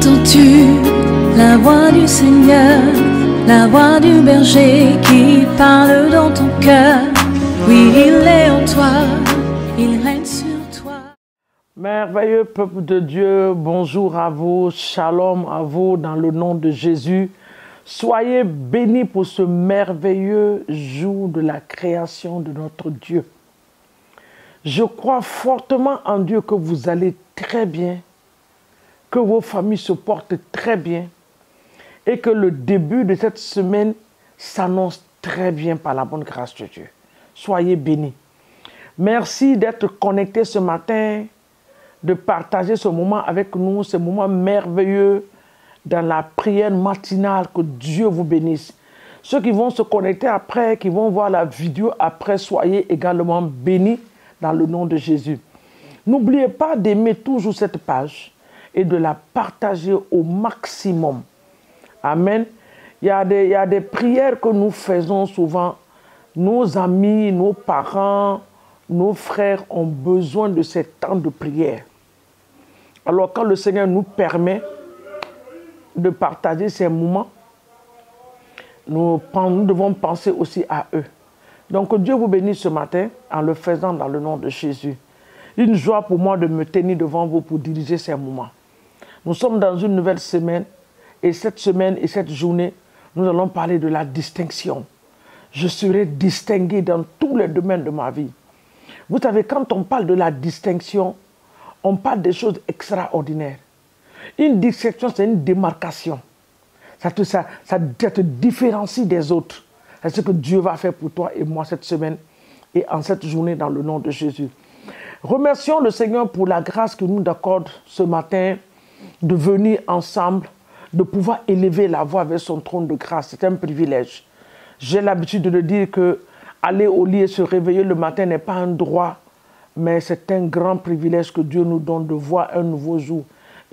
Entends-tu la voix du Seigneur, la voix du berger qui parle dans ton cœur? Oui, il est en toi, il règne sur toi. Merveilleux peuple de Dieu, bonjour à vous, shalom à vous dans le nom de Jésus. Soyez bénis pour ce merveilleux jour de la création de notre Dieu. Je crois fortement en Dieu que vous allez très bien, que vos familles se portent très bien et que le début de cette semaine s'annonce très bien par la bonne grâce de Dieu. Soyez bénis. Merci d'être connectés ce matin, de partager ce moment avec nous, ce moment merveilleux dans la prière matinale. Que Dieu vous bénisse. Ceux qui vont se connecter après, qui vont voir la vidéo après, soyez également bénis dans le nom de Jésus. N'oubliez pas d'aimer toujours cette page et de la partager au maximum. Amen. Il y a des prières que nous faisons souvent. Nos amis, nos parents, nos frères ont besoin de ces temps de prière. Alors quand le Seigneur nous permet de partager ces moments, nous devons penser aussi à eux. Donc que Dieu vous bénisse ce matin en le faisant dans le nom de Jésus. Une joie pour moi de me tenir devant vous pour diriger ces moments. Nous sommes dans une nouvelle semaine et cette semaine et cette journée, nous allons parler de la distinction. Je serai distingué dans tous les domaines de ma vie. Vous savez, quand on parle de la distinction, on parle des choses extraordinaires. Une distinction, c'est une démarcation. Ça te différencie des autres. C'est ce que Dieu va faire pour toi et moi cette semaine et en cette journée dans le nom de Jésus. Remercions le Seigneur pour la grâce qu'il nous accorde ce matin de venir ensemble, de pouvoir élever la voix vers son trône de grâce. C'est un privilège. J'ai l'habitude de le dire que aller au lit et se réveiller le matin n'est pas un droit, mais c'est un grand privilège que Dieu nous donne de voir un nouveau jour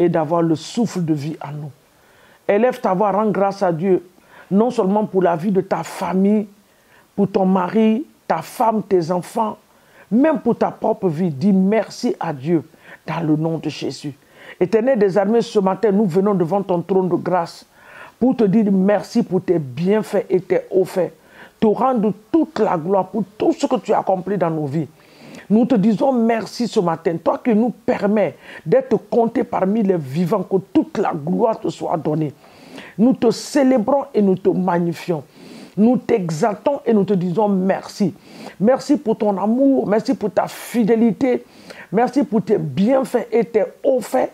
et d'avoir le souffle de vie en nous. Élève ta voix, rends grâce à Dieu, non seulement pour la vie de ta famille, pour ton mari, ta femme, tes enfants, même pour ta propre vie. Dis merci à Dieu dans le nom de Jésus. Éternel des armées, ce matin, nous venons devant ton trône de grâce pour te dire merci pour tes bienfaits et tes hauts faits, te rendre toute la gloire pour tout ce que tu as accompli dans nos vies. Nous te disons merci ce matin, toi qui nous permets d'être comptés parmi les vivants, que toute la gloire te soit donnée. Nous te célébrons et nous te magnifions. Nous t'exaltons et nous te disons merci. Merci pour ton amour, merci pour ta fidélité, merci pour tes bienfaits et tes hauts faits.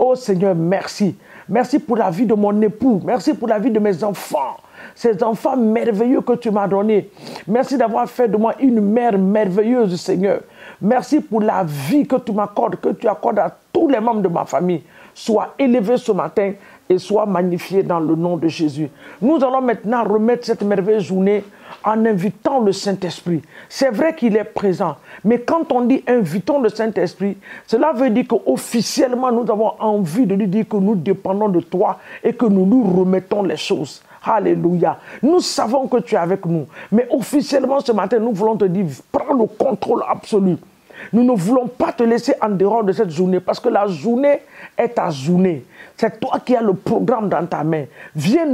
Oh Seigneur, merci. Merci pour la vie de mon époux, merci pour la vie de mes enfants. Ces enfants merveilleux que tu m'as donnés. Merci d'avoir fait de moi une mère merveilleuse, Seigneur. Merci pour la vie que tu m'accordes, que tu accordes à tous les membres de ma famille. Sois élevé ce matin et sois magnifié dans le nom de Jésus. Nous allons maintenant remettre cette merveilleuse journée en invitant le Saint-Esprit. C'est vrai qu'il est présent, mais quand on dit invitons le Saint-Esprit, cela veut dire qu'officiellement nous avons envie de lui dire que nous dépendons de toi et que nous nous remettons les choses. Alléluia. Nous savons que tu es avec nous, mais officiellement ce matin, nous voulons te dire, prends le contrôle absolu. Nous ne voulons pas te laisser en dehors de cette journée parce que la journée est ta journée. C'est toi qui as le programme dans ta main. Viens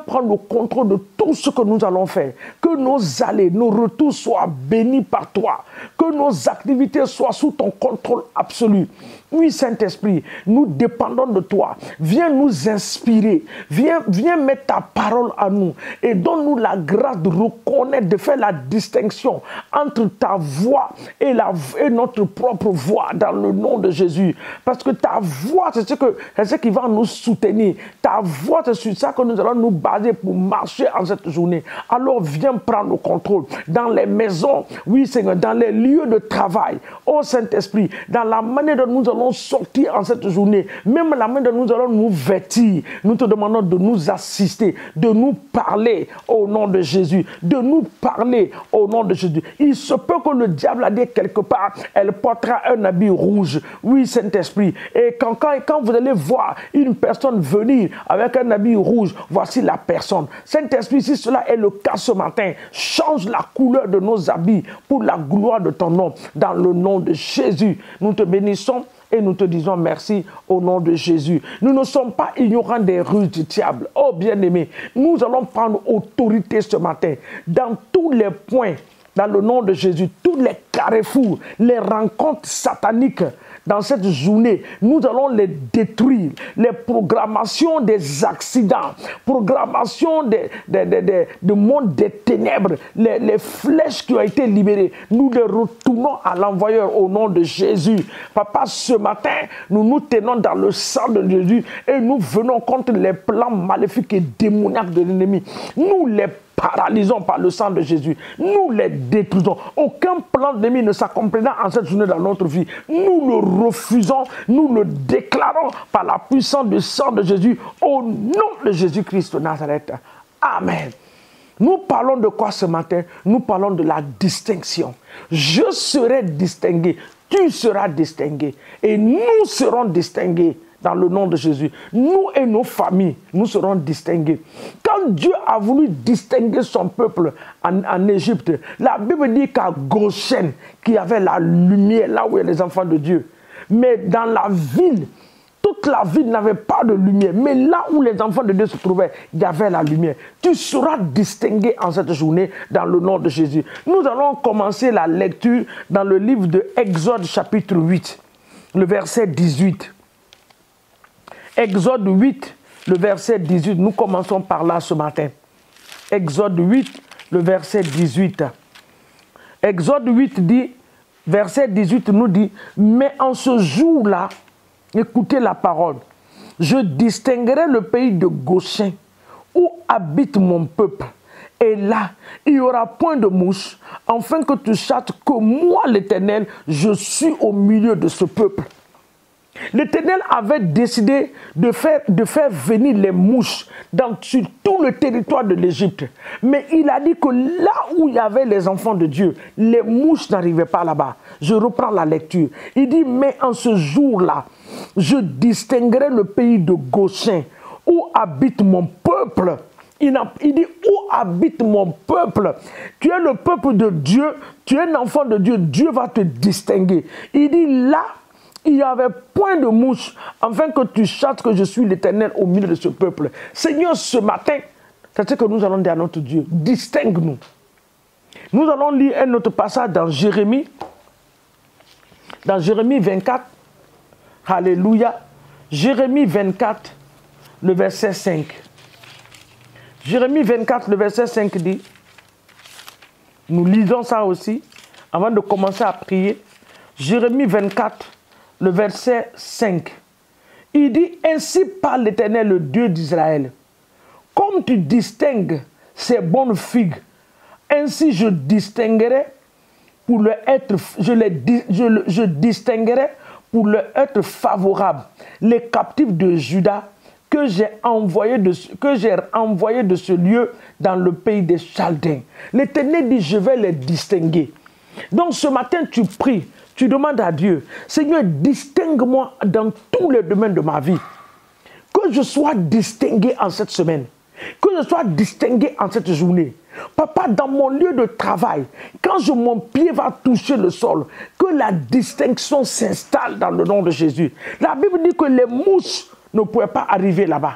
prendre le contrôle de tout ce que nous allons faire. Que nos allées, nos retours soient bénis par toi. Que nos activités soient sous ton contrôle absolu. Oui, Saint-Esprit, nous dépendons de toi. Viens nous inspirer. Viens mettre ta parole à nous. Et donne-nous la grâce de reconnaître, de faire la distinction entre ta voix et notre propre voix dans le nom de Jésus. Parce que ta voix, c'est ce qui va nous soutenir. Ta voix, c'est sur ça que nous allons nous baser pour marcher en cette journée. Alors viens prendre le contrôle dans les maisons, oui Seigneur, dans les lieux de travail. Oh Saint-Esprit, dans la manière dont nous allons sortir en cette journée, même la manière dont nous allons nous vêtir, nous te demandons de nous assister, de nous parler au nom de Jésus, de nous parler au nom de Jésus. Il se peut que le diable a dit quelque part, elle portera un habit rouge. Oui Saint-Esprit, et quand vous allez voir une personne venir avec un habit rouge, voici la personne. Saint-Esprit, si cela est le cas ce matin, change la couleur de nos habits pour la gloire de ton nom. Dans le nom de Jésus, nous te bénissons et nous te disons merci au nom de Jésus. Nous ne sommes pas ignorants des ruses du diable. Oh bien-aimé, nous allons prendre autorité ce matin dans tous les points, dans le nom de Jésus, tous les carrefours, les rencontres sataniques. Dans cette journée, nous allons les détruire. Les programmations des accidents, programmation du monde des ténèbres, les flèches qui ont été libérées, nous les retournons à l'envoyeur au nom de Jésus. Papa, ce matin, nous nous tenons dans le sang de Jésus et nous venons contre les plans maléfiques et démoniaques de l'ennemi. Nous les paralysons par le sang de Jésus. Nous les détruisons. Aucun plan de l'ennemi ne s'accomplira en cette journée dans notre vie. Nous le refusons. Nous le déclarons par la puissance du sang de Jésus au nom de Jésus-Christ de Nazareth. Amen. Nous parlons de quoi ce matin? Nous parlons de la distinction. Je serai distingué. Tu seras distingué. Et nous serons distingués. Dans le nom de Jésus, nous et nos familles, nous serons distingués. Quand Dieu a voulu distinguer son peuple en Égypte, la Bible dit qu'à Goshen, qu'il y avait la lumière, là où il y a les enfants de Dieu. Mais dans la ville, toute la ville n'avait pas de lumière. Mais là où les enfants de Dieu se trouvaient, il y avait la lumière. Tu seras distingué en cette journée dans le nom de Jésus. Nous allons commencer la lecture dans le livre de Exode chapitre 8, le verset 18. Exode 8, le verset 18. Nous commençons par là ce matin. Exode 8, le verset 18. Exode 8 dit, verset 18 nous dit, mais en ce jour-là, écoutez la parole, je distinguerai le pays de Goshen où habite mon peuple. Et là, il n'y aura point de mouche, afin que tu saches que moi, l'Éternel, je suis au milieu de ce peuple. L'Éternel avait décidé de faire venir les mouches sur tout le territoire de l'Égypte. Mais il a dit que là où il y avait les enfants de Dieu, les mouches n'arrivaient pas là-bas. Je reprends la lecture. Il dit, mais en ce jour-là, je distinguerai le pays de Goshen, où habite mon peuple. Il dit, où habite mon peuple? Tu es le peuple de Dieu, tu es un enfant de Dieu, Dieu va te distinguer. Il dit, là, il n'y avait point de mouche, afin que tu saches que je suis l'Éternel au milieu de ce peuple. Seigneur, ce matin, c'est ce que nous allons dire à notre Dieu. Distingue-nous. Nous allons lire un autre passage dans Jérémie. Dans Jérémie 24. Alléluia. Jérémie 24, le verset 5. Jérémie 24, le verset 5 dit, nous lisons ça aussi, avant de commencer à prier. Jérémie 24, le verset 5, il dit, ainsi parle l'Éternel, le Dieu d'Israël. Comme tu distingues ces bonnes figues, ainsi je distinguerai pour le être, je distinguerai pour le être favorable les captifs de Juda que j'ai envoyés de ce lieu dans le pays des Chaldéens. L'Éternel dit, je vais les distinguer. Donc ce matin, tu pries. Tu demandes à Dieu, Seigneur, distingue-moi dans tous les domaines de ma vie. Que je sois distingué en cette semaine. Que je sois distingué en cette journée. Papa, dans mon lieu de travail, quand mon pied va toucher le sol, que la distinction s'installe dans le nom de Jésus. La Bible dit que les mouches ne pouvaient pas arriver là-bas.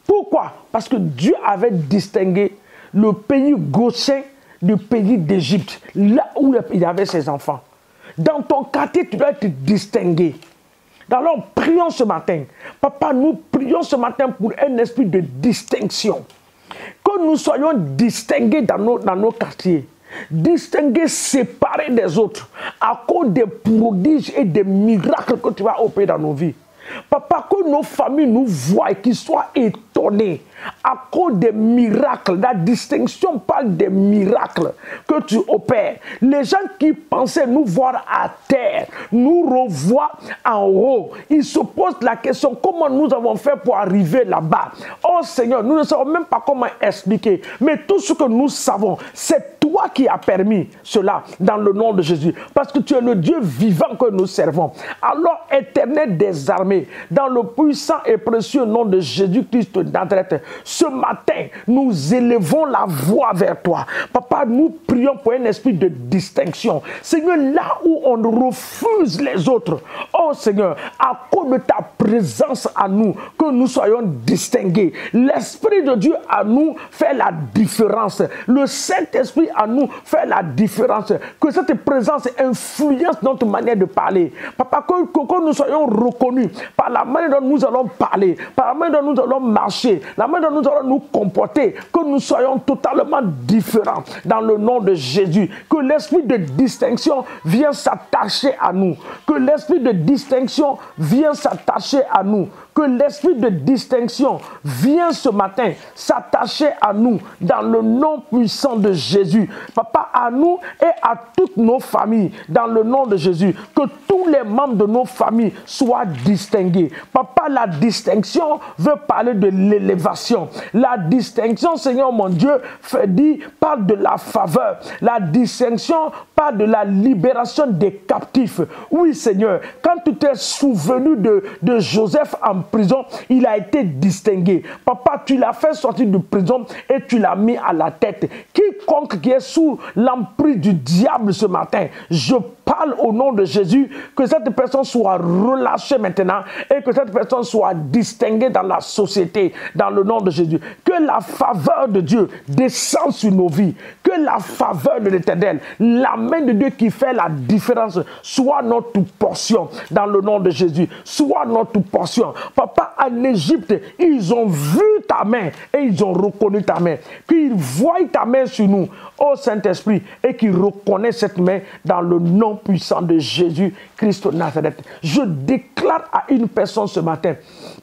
Pourquoi? Parce que Dieu avait distingué le pays Goshen du pays d'Égypte, là où il y avait ses enfants. Dans ton quartier, tu dois être distingué. Alors, prions ce matin. Papa, nous prions ce matin pour un esprit de distinction. Que nous soyons distingués dans nos quartiers. Distingués, séparés des autres. À cause des prodiges et des miracles que tu vas opérer dans nos vies. Papa, que nos familles nous voient et qu'ils soient étonnés à cause des miracles. La distinction parle des miracles que tu opères. Les gens qui pensaient nous voir à terre, nous revoient en haut. Ils se posent la question, comment nous avons fait pour arriver là-bas? Oh Seigneur, nous ne savons même pas comment expliquer. Mais tout ce que nous savons, c'est toi qui as permis cela dans le nom de Jésus. Parce que tu es le Dieu vivant que nous servons. Alors, Éternel des armées, dans le puissant et précieux nom de Jésus-Christ de Nazareth, ce matin, nous élevons la voix vers toi. Papa, nous prions pour un esprit de distinction. Seigneur, là où on refuse les autres, oh Seigneur, à cause de ta présence à nous, que nous soyons distingués. L'Esprit de Dieu à nous fait la différence. Le Saint-Esprit à nous fait la différence. Que cette présence influence notre manière de parler. Papa, que nous soyons reconnus par la manière dont nous allons parler, par la manière dont nous allons marcher, la manière dont nous allons nous comporter, que nous soyons totalement différents dans le nom de Jésus. Que l'esprit de distinction vienne s'attacher à nous. Que l'esprit de distinction vienne s'attacher à nous. Que l'esprit de distinction vienne ce matin s'attacher à nous dans le nom puissant de Jésus. Papa, à nous et à toutes nos familles dans le nom de Jésus. Que tous les membres de nos familles soient distingués. Papa, la distinction veut parler de l'élévation. La distinction, Seigneur mon Dieu, parle de la faveur. La distinction parle de la libération des captifs. Oui, Seigneur, quand tu t'es souvenu de Joseph en prison, il a été distingué. Papa, tu l'as fait sortir de prison et tu l'as mis à la tête. Quiconque qui est sous l'emprise du diable ce matin, je parle au nom de Jésus, que cette personne soit relâchée maintenant et que cette personne soit distinguée dans la société, dans le nom de Jésus. Que la faveur de Dieu descende sur nos vies. Que la faveur de l'Éternel, la main de Dieu qui fait la différence, soit notre portion dans le nom de Jésus. Soit notre portion. Papa, en Égypte, ils ont vu ta main et ils ont reconnu ta main. Qu'ils voient ta main sur nous, ô Saint-Esprit, et qu'ils reconnaissent cette main dans le nom puissant de Jésus-Christ de Nazareth. Je déclare à une personne ce matin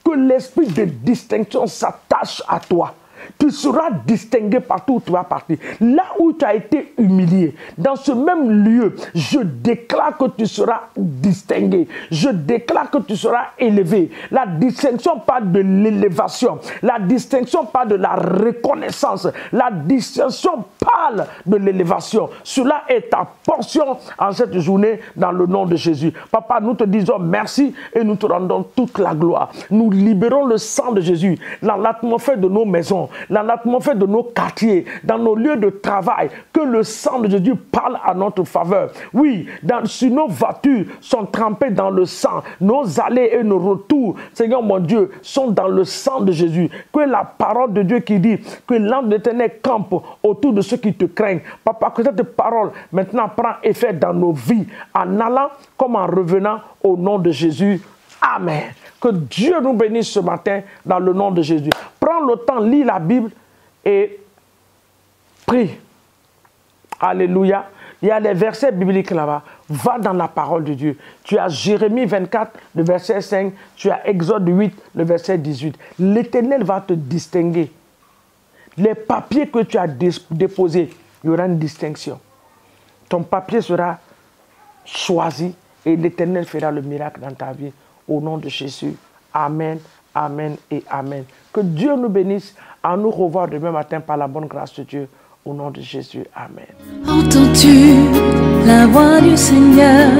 que l'esprit de distinction s'attache à toi. Tu seras distingué partout où tu vas partir. Là où tu as été humilié, dans ce même lieu, je déclare que tu seras distingué. Je déclare que tu seras élevé. La distinction parle de l'élévation. La distinction parle de la reconnaissance. La distinction parle de l'élévation. Cela est ta portion en cette journée dans le nom de Jésus. Papa, nous te disons merci et nous te rendons toute la gloire. Nous libérons le sang de Jésus dans l'atmosphère de nos maisons, dans l'atmosphère de nos quartiers, dans nos lieux de travail, que le sang de Jésus parle à notre faveur. Oui, sur nos voitures sont trempées dans le sang, nos allées et nos retours, Seigneur mon Dieu, sont dans le sang de Jésus. Que la parole de Dieu qui dit que l'ange de l'Éternel campe autour de ceux qui te craignent. Papa, que cette parole maintenant prend effet dans nos vies, en allant comme en revenant au nom de Jésus. Amen. Que Dieu nous bénisse ce matin dans le nom de Jésus. Prends le temps, lis la Bible et prie. Alléluia. Il y a des versets bibliques là-bas. Va dans la parole de Dieu. Tu as Jérémie 24, le verset 5. Tu as Exode 8, le verset 18. L'Éternel va te distinguer. Les papiers que tu as déposés, il y aura une distinction. Ton papier sera choisi et l'Éternel fera le miracle dans ta vie. Au nom de Jésus. Amen, amen et amen. Que Dieu nous bénisse. À nous revoir demain matin par la bonne grâce de Dieu. Au nom de Jésus. Amen. Entends-tu la voix du Seigneur,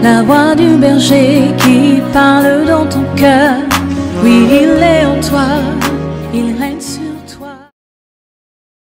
la voix du berger qui parle dans ton cœur? Oui, il est en toi.